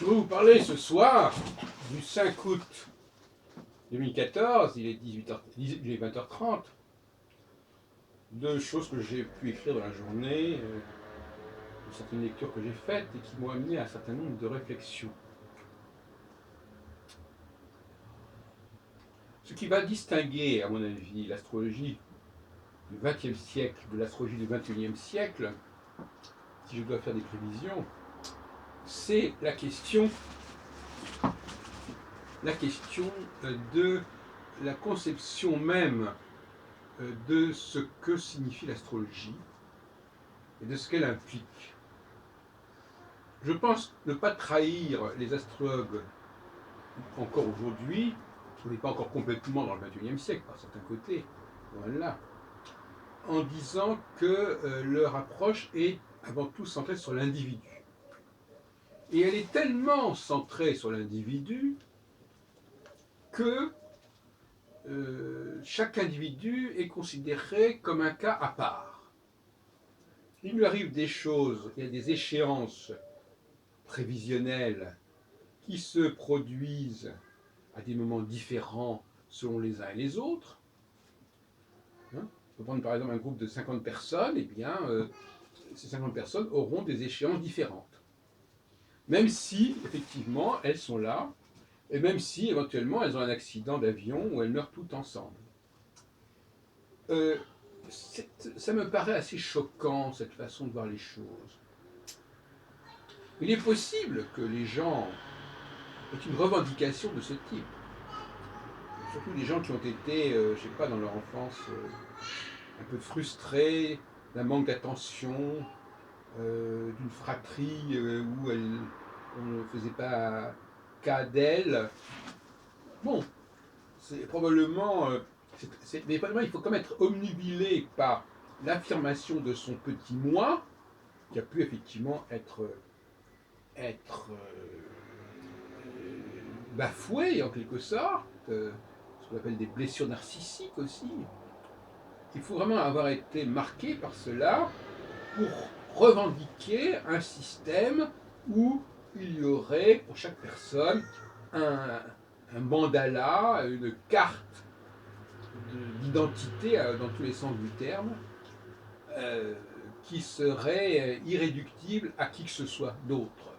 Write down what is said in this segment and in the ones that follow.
Je vais vous parler ce soir du 5 août 2014, il est 20h30, de choses que j'ai pu écrire dans la journée, de certaines lectures que j'ai faites et qui m'ont amené à un certain nombre de réflexions. Ce qui va distinguer, à mon avis, l'astrologie du XXe siècle de l'astrologie du XXIe siècle, si je dois faire des prévisions, c'est la question de la conception même de ce que signifie l'astrologie et de ce qu'elle implique. Je pense ne pas trahir les astrologues encore aujourd'hui. On n'est pas encore complètement dans le XXIe siècle par certains côtés, loin de là, en disant que leur approche est avant tout centrée sur l'individu. Et elle est tellement centrée sur l'individu que chaque individu est considéré comme un cas à part. Il lui arrive des choses, il y a des échéances prévisionnelles qui se produisent à des moments différents selon les uns et les autres. On peut prendre par exemple un groupe de 50 personnes, et bien ces 50 personnes auront des échéances différentes. Même si, effectivement, elles sont là, et même si, éventuellement, elles ont un accident d'avion ou elles meurent toutes ensemble. Ça me paraît assez choquant, cette façon de voir les choses. Il est possible que les gens aient une revendication de ce type. Surtout des gens qui ont été, je ne sais pas, dans leur enfance, un peu frustrés d'un manque d'attention, d'une fratrie où on ne faisait pas cas d'elle. Bon, c'est probablement... mais probablement, il faut quand même être omnubilé par l'affirmation de son petit moi, qui a pu effectivement être bafoué en quelque sorte, ce qu'on appelle des blessures narcissiques aussi. Il faut vraiment avoir été marqué par cela pour revendiquer un système où il y aurait pour chaque personne un mandala, une carte d'identité dans tous les sens du terme, qui serait irréductible à qui que ce soit d'autre.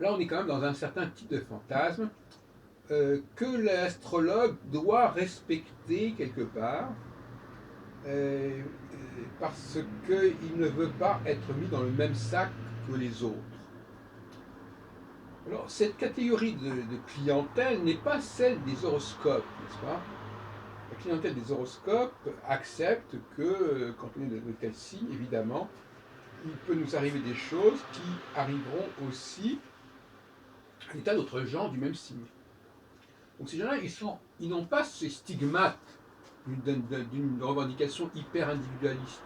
Là, on est quand même dans un certain type de fantasme que l'astrologue doit respecter quelque part, parce qu'il ne veut pas être mis dans le même sac que les autres. Alors, cette catégorie de clientèle n'est pas celle des horoscopes, n'est-ce pas? La clientèle des horoscopes accepte que, quand on est de tel signe, évidemment, il peut nous arriver des choses qui arriveront aussi à des tas d'autres gens du même signe. Donc ces gens-là, ils n'ont pas ces stigmates d'une revendication hyper individualiste.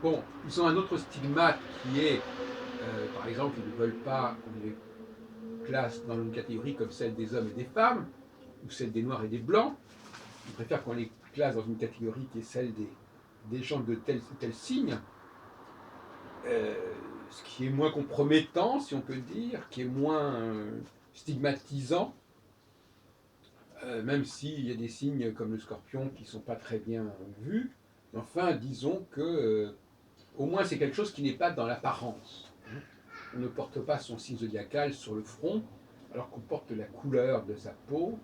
Bon, ils ont un autre stigmate qui est, par exemple, ils ne veulent pas qu'on les classe dans une catégorie comme celle des hommes et des femmes, ou celle des noirs et des blancs. Ils préfèrent qu'on les classe dans une catégorie qui est celle des gens de tel ou tel signe, ce qui est moins compromettant, si on peut dire, qui est moins stigmatisant, même s'il y a des signes comme le scorpion qui ne sont pas très bien vus. Enfin, disons que au moins c'est quelque chose qui n'est pas dans l'apparence. On ne porte pas son signe zodiacal sur le front, alors qu'on porte la couleur de sa peau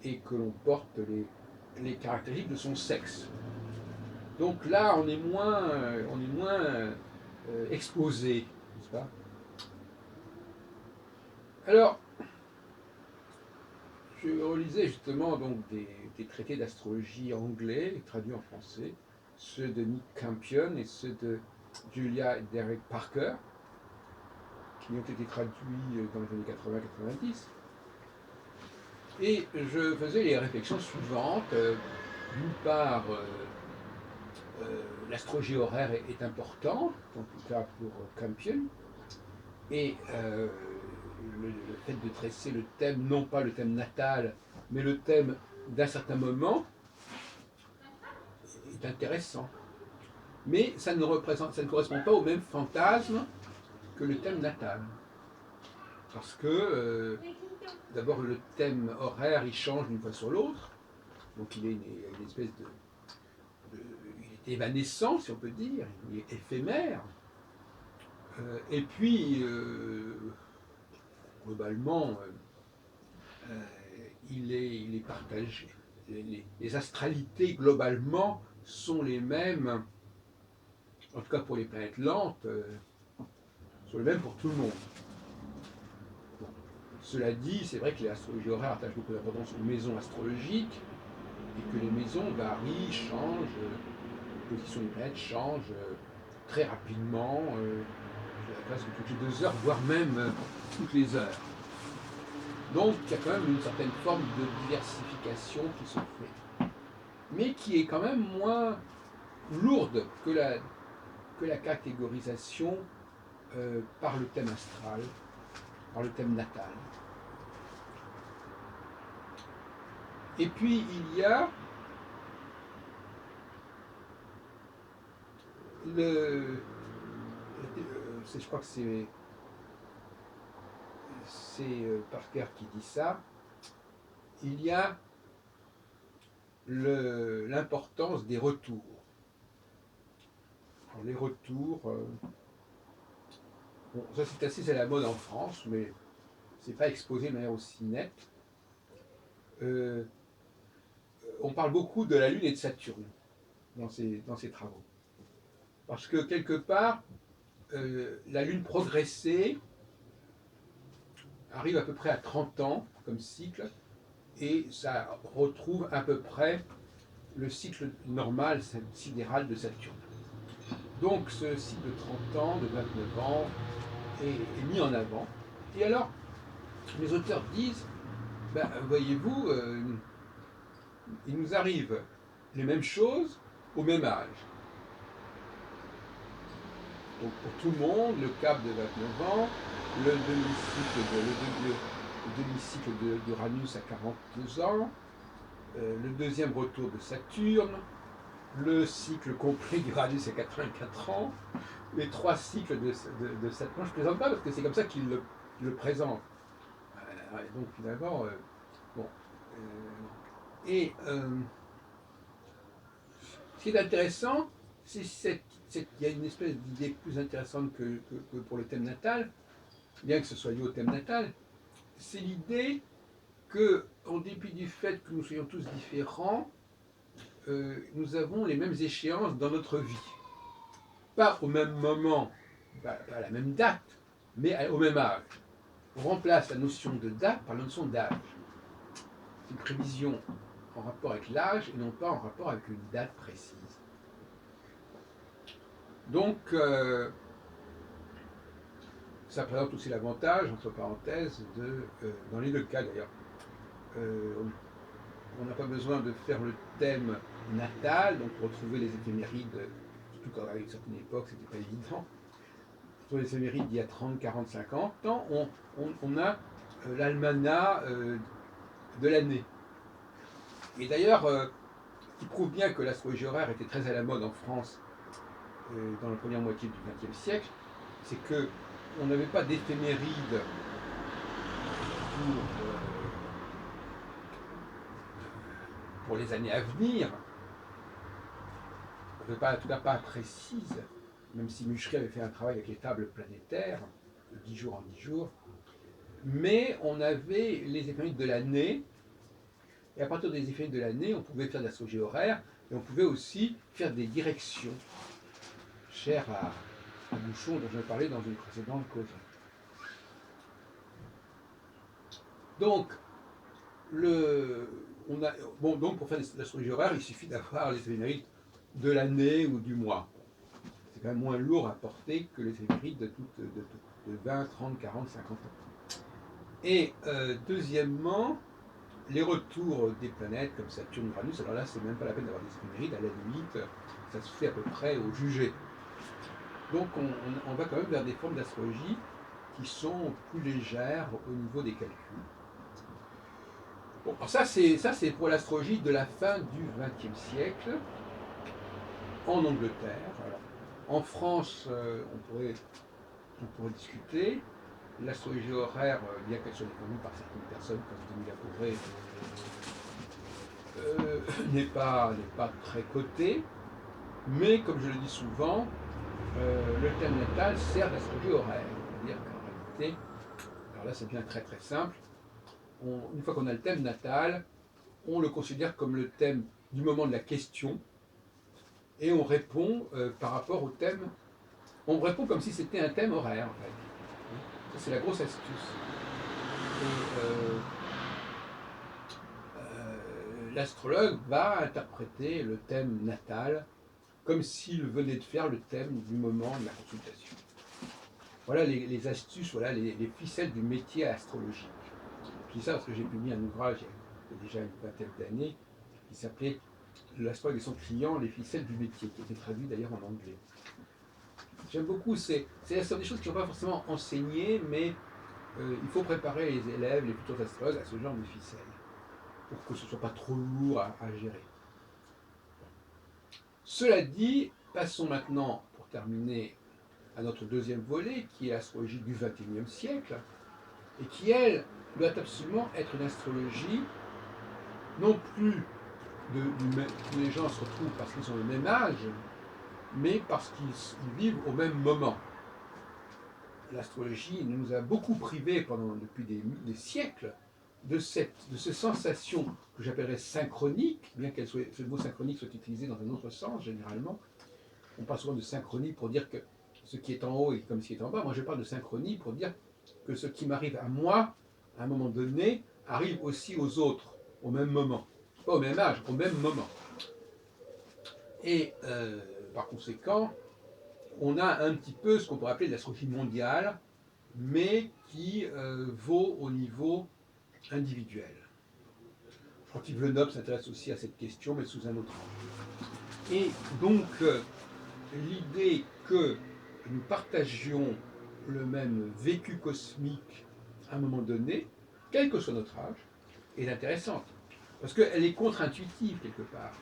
et que l'on porte les caractéristiques de son sexe. Donc là, on est moins exposé, n'est-ce pas? Alors, je relisais justement donc des traités d'astrologie anglais, traduits en français, ceux de Nick Campion et ceux de Julia et Derek Parker, qui ont été traduits dans les années 80-90. Et je faisais les réflexions suivantes. D'une part, l'astrologie horaire est importante, en tout cas pour Campion, et le fait de tresser le thème, non pas le thème natal, mais le thème d'un certain moment, est intéressant. Mais ça ne correspond pas au même fantasme que le thème natal. Parce que, d'abord, le thème horaire, il change d'une fois sur l'autre. Donc, il est une espèce il est évanescent, si on peut dire. Il est éphémère. Et puis, globalement, il est partagé. Les astralités, globalement, sont les mêmes, en tout cas pour les planètes lentes, sont les mêmes pour tout le monde. Bon. Cela dit, c'est vrai que l'astrologie horaire attache beaucoup d'importance aux maisons astrologiques, et que les maisons varient, changent, la position des planètes change très rapidement, presque toutes les 2 heures, voire même toutes les heures. Donc il y a quand même une certaine forme de diversification qui se fait, mais qui est quand même moins lourde que la catégorisation par le thème astral, par le thème natal. Et puis il y a je crois que c'est Parker qui dit ça, il y a l'importance des retours. Alors, les retours, bon, ça c'est assez à la mode en France, mais c'est pas exposé de manière aussi nette. On parle beaucoup de la Lune et de Saturne dans ces travaux. Parce que quelque part, la Lune progressée arrive à peu près à 30 ans comme cycle, et ça retrouve à peu près le cycle normal sidéral de Saturne. Donc ce cycle de 30 ans, de 29 ans, est mis en avant. Et alors, les auteurs disent, ben, voyez-vous, il nous arrive les mêmes choses au même âge. Donc pour tout le monde, le cap de 29 ans, le demi-cycle d'Uranus à 42 ans, le deuxième retour de Saturne, le cycle complet d'Uranus à 84 ans, les 3 cycles de Saturne. Je ne plaisante pas parce que c'est comme ça qu'il le présente. Donc finalement, bon. Et ce qui est intéressant, c'est qu'il y a une espèce d'idée plus intéressante que pour le thème natal, bien que ce soit lié au thème natal, c'est l'idée que, en dépit du fait que nous soyons tous différents, nous avons les mêmes échéances dans notre vie. Pas au même moment, pas à la même date, mais au même âge. On remplace la notion de date par la notion d'âge. C'est une prévision en rapport avec l'âge et non pas en rapport avec une date précise. Donc, ça présente aussi l'avantage, entre parenthèses, dans les 2 cas d'ailleurs, on n'a pas besoin de faire le thème natal, donc retrouver les éphémérides, surtout qu'à une certaine époque, c'était pas évident. Sur les éphémérides d'il y a 30, 40, 50 ans, on a l'almanach de l'année. Et d'ailleurs, ce qui prouve bien que l'astrologie horaire était très à la mode en France dans la première moitié du XXe siècle, c'est qu'on n'avait pas d'éphéméride pour les années à venir, en tout cas pas précise, même si Muchery avait fait un travail avec les tables planétaires, de 10 jours en 10 jours, mais on avait les éphémérides de l'année, et à partir des éphémérides de l'année, on pouvait faire de l'astrologie horaire, et on pouvait aussi faire des directions, chères à Bouchon, dont je parlais dans une précédente cause. Donc, donc pour faire l'astrologie horaire, il suffit d'avoir les éphémérides de l'année ou du mois. C'est quand même moins lourd à porter que les éphémérides de 20, 30, 40, 50 ans. Et deuxièmement, les retours des planètes comme Saturne, Uranus, alors là, c'est même pas la peine d'avoir des éphémérides, à la limite, ça se fait à peu près au jugé. Donc on va quand même vers des formes d'astrologie qui sont plus légères au niveau des calculs. Bon, ça c'est pour l'astrologie de la fin du XXe siècle, en Angleterre. Alors, en France, on pourrait on pourrait discuter. L'astrologie horaire, bien qu'elle soit défendue par certaines personnes comme Denis Lacouré, n'est pas très cotée, mais comme je le dis souvent, le thème natal sert d'astrologie horaire. C'est-à-dire qu'en réalité, alors là ça devient très très simple, une fois qu'on a le thème natal, on le considère comme le thème du moment de la question, et on répond par rapport au thème, on répond comme si c'était un thème horaire en fait. Ça c'est la grosse astuce. Et l'astrologue va interpréter le thème natal comme s'il venait de faire le thème du moment de la consultation. Voilà les astuces, voilà les ficelles du métier astrologique. Je dis ça parce que j'ai publié un ouvrage il y a déjà une vingtaine d'années qui s'appelait L'astrologue et son client, les ficelles du métier, qui était traduit d'ailleurs en anglais. J'aime beaucoup, c'est des choses qui ne sont pas forcément enseignées, mais il faut préparer les élèves, les futurs astrologues à ce genre de ficelles, pour que ce ne soit pas trop lourd à gérer. Cela dit, passons maintenant, pour terminer, à notre deuxième volet, qui est l'astrologie du XXIe siècle, et qui, elle, doit absolument être une astrologie, non plus où les gens se retrouvent parce qu'ils ont le même âge, mais parce qu'ils vivent au même moment. L'astrologie nous a beaucoup privés depuis des siècles de cette sensation que j'appellerais synchronique, bien que ce mot synchronique soit utilisé dans un autre sens généralement. On parle souvent de synchronie pour dire que ce qui est en haut est comme ce qui est en bas. Moi je parle de synchronie pour dire que ce qui m'arrive à moi, à un moment donné, arrive aussi aux autres, au même moment. Pas au même âge, au même moment. Et par conséquent, on a un petit peu ce qu'on pourrait appeler de l'astrologie mondiale, mais qui vaut au niveau individuel. Je crois qu'Yves Le Noble s'intéresse aussi à cette question, mais sous un autre angle. Et donc, l'idée que nous partagions le même vécu cosmique à un moment donné, quel que soit notre âge, est intéressante. Parce qu'elle est contre-intuitive quelque part.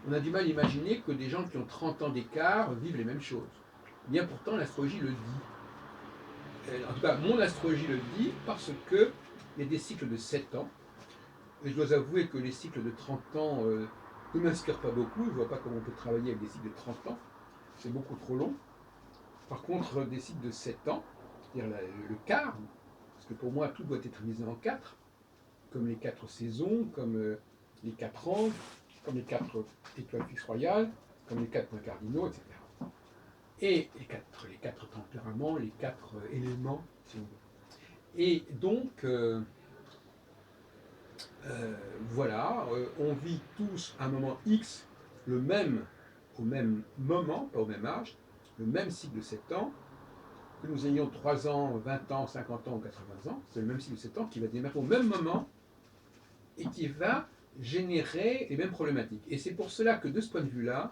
On a du mal à imaginer que des gens qui ont 30 ans d'écart vivent les mêmes choses. Bien pourtant, l'astrologie le dit. En tout cas, mon astrologie le dit parce qu'il y a des cycles de 7 ans. Et je dois avouer que les cycles de 30 ans ne m'inspirent pas beaucoup. Je ne vois pas comment on peut travailler avec des cycles de 30 ans. C'est beaucoup trop long. Par contre, des cycles de 7 ans, c'est-à-dire le quart, parce que pour moi, tout doit être divisé en 4, comme les 4 saisons, comme les 4 ans, comme les 4 étoiles fixes royales, comme les 4 points cardinaux, etc. Et les quatre tempéraments, les 4 éléments, si on veut. Et donc, voilà, on vit tous à un moment X au même moment, pas au même âge, le même cycle de 7 ans, que nous ayons 3 ans, 20 ans, 50 ans ou 80 ans, c'est le même cycle de 7 ans qui va démarrer au même moment et qui va générer les mêmes problématiques. Et c'est pour cela que de ce point de vue-là,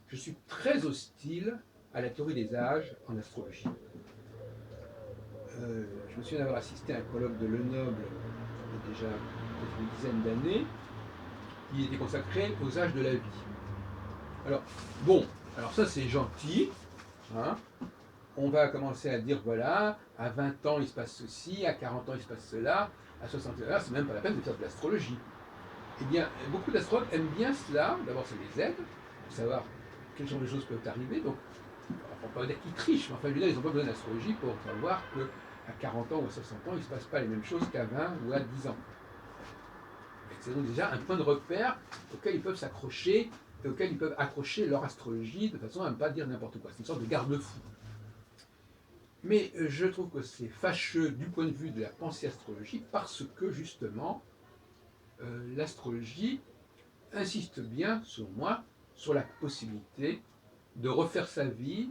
je suis très hostile à la théorie des âges en astrologie. Je me souviens d'avoir assisté à un colloque de Lenoble il y a déjà peut-être une dizaine d'années, qui était consacré aux âges de la vie. Alors, bon, alors ça c'est gentil, hein. On va commencer à dire voilà, à 20 ans il se passe ceci, à 40 ans il se passe cela, à 60 ans, c'est même pas la peine de faire de l'astrologie. Eh bien, beaucoup d'astrologues aiment bien cela, d'abord ça les aide, pour savoir quelles genre de choses peuvent arriver, donc on ne peut pas dire qu'ils trichent, mais enfin, ils n'ont pas besoin d'astrologie pour savoir qu'à 40 ans ou à 60 ans, il ne se passe pas les mêmes choses qu'à 20 ou à 10 ans. C'est donc déjà un point de repère auquel ils peuvent s'accrocher et auquel ils peuvent accrocher leur astrologie de façon à ne pas dire n'importe quoi. C'est une sorte de garde-fou. Mais je trouve que c'est fâcheux du point de vue de la pensée astrologique parce que justement, l'astrologie insiste bien, selon moi, sur la possibilité de refaire sa vie,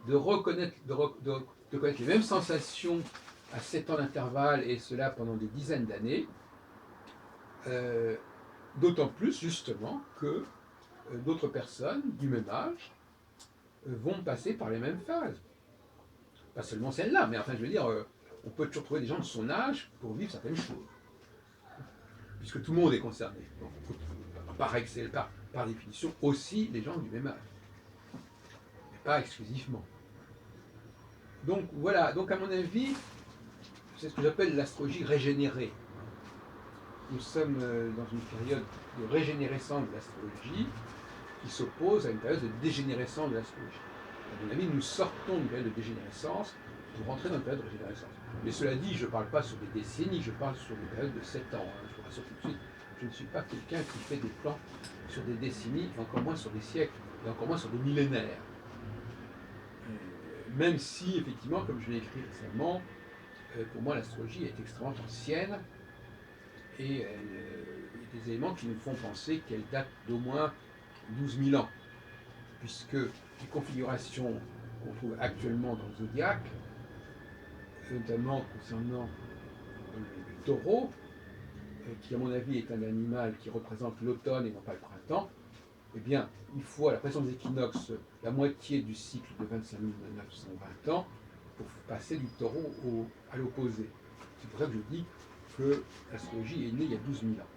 de reconnaître, de connaître les mêmes sensations à 7 ans d'intervalle et cela pendant des dizaines d'années. D'autant plus justement que d'autres personnes du même âge vont passer par les mêmes phases. Pas seulement celle-là, mais enfin je veux dire, on peut toujours trouver des gens de son âge pour vivre certaines choses. Puisque tout le monde est concerné. Donc, par définition, aussi les gens du même âge. Mais pas exclusivement. Donc voilà, donc à mon avis, c'est ce que j'appelle l'astrologie régénérée. Nous sommes dans une période de régénérescence de l'astrologie qui s'oppose à une période de dégénérescence de l'astrologie. À mon avis, nous sortons d'une période de dégénérescence pour rentrer dans une période de régénérescence. Mais cela dit, je ne parle pas sur des décennies, je parle sur des périodes de 7 ans. Hein. Je vous rassure tout de suite, je ne suis pas quelqu'un qui fait des plans sur des décennies, et encore moins sur des siècles, et encore moins sur des millénaires. Même si, effectivement, comme je l'ai écrit récemment, pour moi l'astrologie est extrêmement ancienne, et il y a des éléments qui nous font penser qu'elle date d'au moins 12 000 ans, puisque les configurations qu'on trouve actuellement dans le zodiaque, notamment concernant le taureau, qui à mon avis est un animal qui représente l'automne et non pas le printemps, eh bien, il faut à la présence des équinoxes la moitié du cycle de 25 920 ans pour passer du taureau à l'opposé. C'est pour ça que je dis que l'astrologie est née il y a 12 000 ans.